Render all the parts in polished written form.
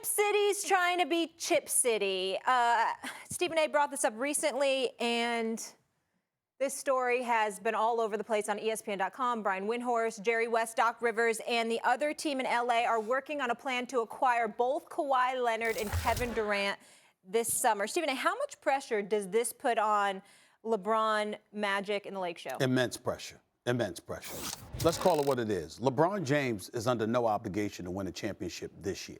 Chip City's trying to be Chip City. Stephen A. brought this up recently, and this story has been all over the place on ESPN.com. Brian Windhorst, Jerry West, Doc Rivers, and the other team in L.A. are working on a plan to acquire both Kawhi Leonard and Kevin Durant this summer. Stephen A., how much pressure does this put on LeBron, Magic, and the Lake Show? Immense pressure. Immense pressure. Let's call it what it is. LeBron James is under no obligation to win a championship this year.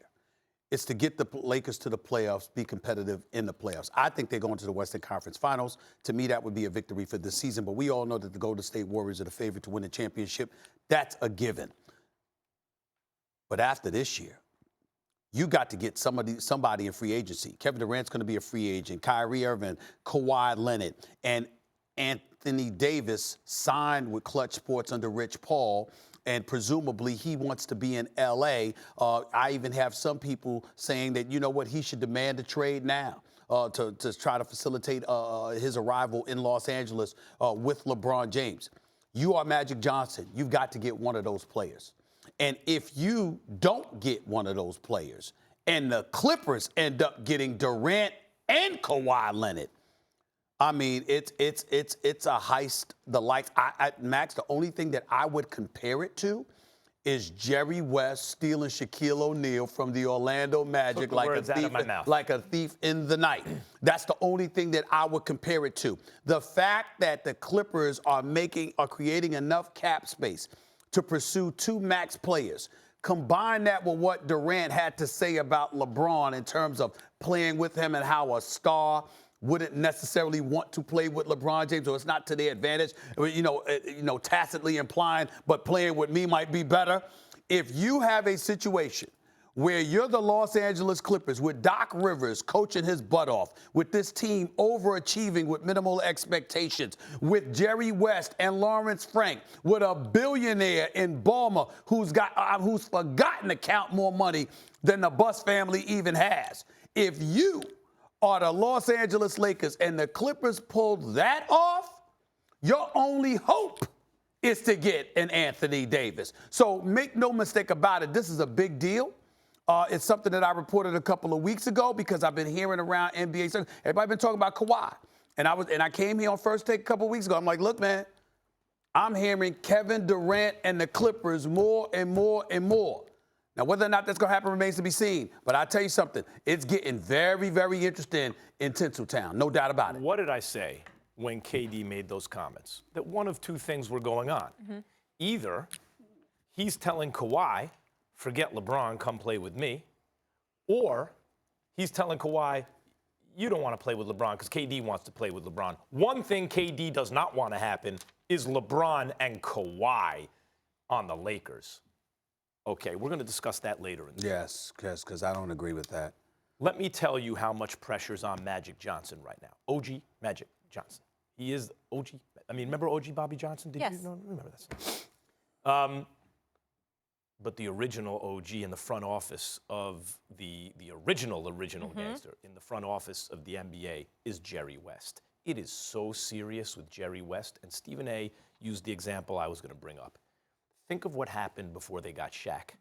It's to get the Lakers to the playoffs, be competitive in the playoffs. I think they're going to the Western Conference Finals. To me, that would be a victory for this season. But we all know that the Golden State Warriors are the favorite to win the championship. That's a given. But after this year, you got to get somebody in free agency. Kevin Durant's going to be a free agent. Kyrie Irving, Kawhi Leonard, and Anthony Davis signed with Clutch Sports under Rich Paul, and presumably he wants to be in L.A. I even have some people saying that, you know what, he should demand a trade now to try to facilitate his arrival in Los Angeles with LeBron James. You are Magic Johnson. You've got to get one of those players. And if you don't get one of those players and the Clippers end up getting Durant and Kawhi Leonard, I mean, it's a heist. Max, the only thing that I would compare it to is Jerry West stealing Shaquille O'Neal from the Orlando Magic like a thief in the night. That's the only thing that I would compare it to. The fact that the Clippers are creating enough cap space to pursue two max players. Combine that with what Durant had to say about LeBron in terms of playing with him and how a star wouldn't necessarily want to play with LeBron James, or it's not to their advantage, tacitly implying, but playing with me might be better. If you have a situation where you're the Los Angeles Clippers with Doc Rivers coaching his butt off, with this team overachieving with minimal expectations, with Jerry West and Lawrence Frank, with a billionaire in Balmer who's forgotten to count more money than the Buss family even has. If you are the Los Angeles Lakers and the Clippers pulled that off, your only hope is to get an Anthony Davis. So make no mistake about it, this is a big deal. It's something that I reported a couple of weeks ago because I've been hearing around NBA circles. Everybody been talking about Kawhi. And I came here on First Take a couple of weeks ago. I'm like, look, man, I'm hearing Kevin Durant and the Clippers more and more and more. Now, whether or not that's going to happen remains to be seen. But I'll tell you something. It's getting very, very interesting in Tinseltown. No doubt about it. What did I say when KD made those comments? That one of two things were going on. Mm-hmm. Either he's telling Kawhi, forget LeBron, come play with me. Or he's telling Kawhi, you don't want to play with LeBron because KD wants to play with LeBron. One thing KD does not want to happen is LeBron and Kawhi on the Lakers. Okay, we're going to discuss that later. Yes, because I don't agree with that. Let me tell you how much pressure's on Magic Johnson right now. OG Magic Johnson. He is OG. I mean, remember OG Bobby Johnson? Yes. You remember that? But the original OG in the front office of the original gangster in the front office of the NBA is Jerry West. It is so serious with Jerry West. And Stephen A. used the example I was going to bring up. Think of what happened before they got Shaq.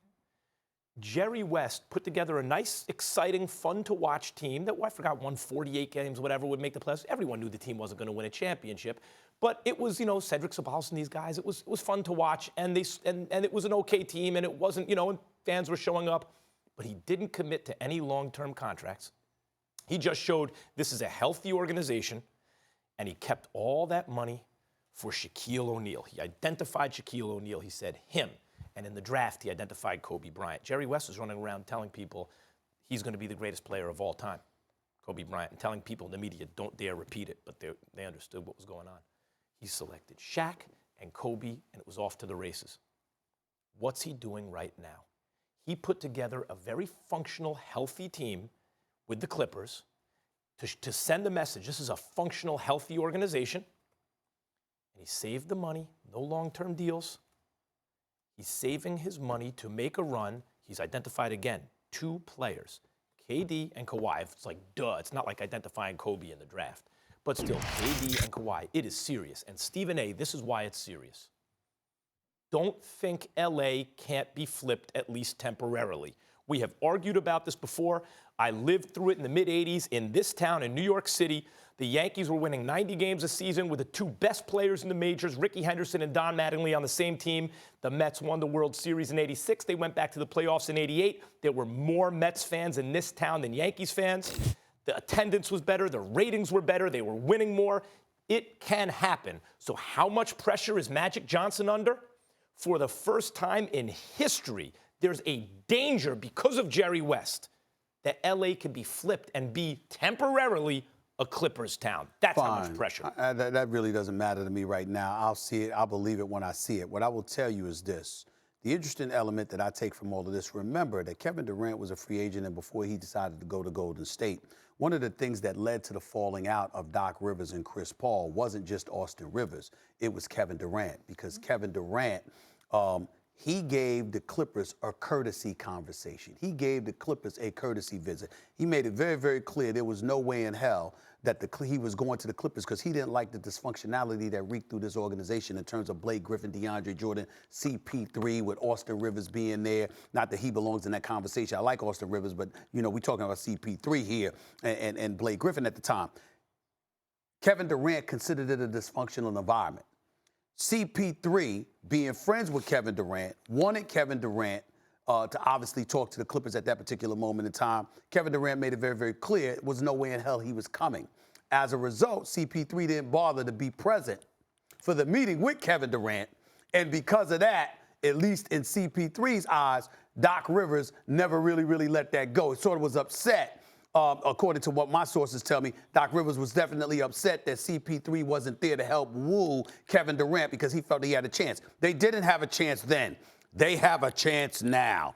Jerry West put together a nice, exciting, fun-to-watch team that, I forgot, won 48 games, whatever, would make the playoffs. Everyone knew the team wasn't going to win a championship. But it was, Cedric Ceballos and these guys. It was fun to watch, and it was an okay team, and it wasn't, and fans were showing up. But he didn't commit to any long-term contracts. He just showed this is a healthy organization, and he kept all that money for Shaquille O'Neal. He identified Shaquille O'Neal. He said him. And in the draft, he identified Kobe Bryant. Jerry West was running around telling people he's going to be the greatest player of all time, Kobe Bryant, and telling people in the media, don't dare repeat it, but they understood what was going on. He selected Shaq and Kobe, and it was off to the races. What's he doing right now? He put together a very functional, healthy team with the Clippers to send a message. This is a functional, healthy organization. And he saved the money, no long-term deals. He's saving his money to make a run. He's identified, again, two players, KD and Kawhi. It's like, duh, it's not like identifying Kobe in the draft. But still, KD and Kawhi, it is serious. And Stephen A., this is why it's serious. Don't think L.A. can't be flipped, at least temporarily. We have argued about this before. I lived through it in the mid-'80s in this town in New York City. The Yankees were winning 90 games a season with the two best players in the majors, Ricky Henderson and Don Mattingly, on the same team. The Mets won the World Series in '86. They went back to the playoffs in '88. There were more Mets fans in this town than Yankees fans. The attendance was better. The ratings were better. They were winning more. It can happen. So how much pressure is Magic Johnson under? For the first time in history, there's a danger because of Jerry West that L.A. can be flipped and be temporarily a Clippers town. That's how much pressure. That really doesn't matter to me right now. I'll see it. I'll believe it when I see it. What I will tell you is this. The interesting element that I take from all of this, remember that Kevin Durant was a free agent, and before he decided to go to Golden State, one of the things that led to the falling out of Doc Rivers and Chris Paul wasn't just Austin Rivers. It was Kevin Durant, because Kevin Durant, he gave the Clippers a courtesy conversation. He gave the Clippers a courtesy visit. He made it very, very clear there was no way in hell that he was going to the Clippers because he didn't like the dysfunctionality that reeked through this organization in terms of Blake Griffin, DeAndre Jordan, CP3, with Austin Rivers being there. Not that he belongs in that conversation. I like Austin Rivers, but, we're talking about CP3 here and Blake Griffin at the time. Kevin Durant considered it a dysfunctional environment. CP3, being friends with Kevin Durant, wanted Kevin Durant to obviously talk to the Clippers at that particular moment in time. Kevin Durant made it very, very clear it was no way in hell he was coming. As a result, CP3 didn't bother to be present for the meeting with Kevin Durant. And because of that, at least in CP3's eyes, Doc Rivers never really let that go. He sort of was upset. According to what my sources tell me, Doc Rivers was definitely upset that CP3 wasn't there to help woo Kevin Durant because he felt he had a chance. They didn't have a chance then. They have a chance now.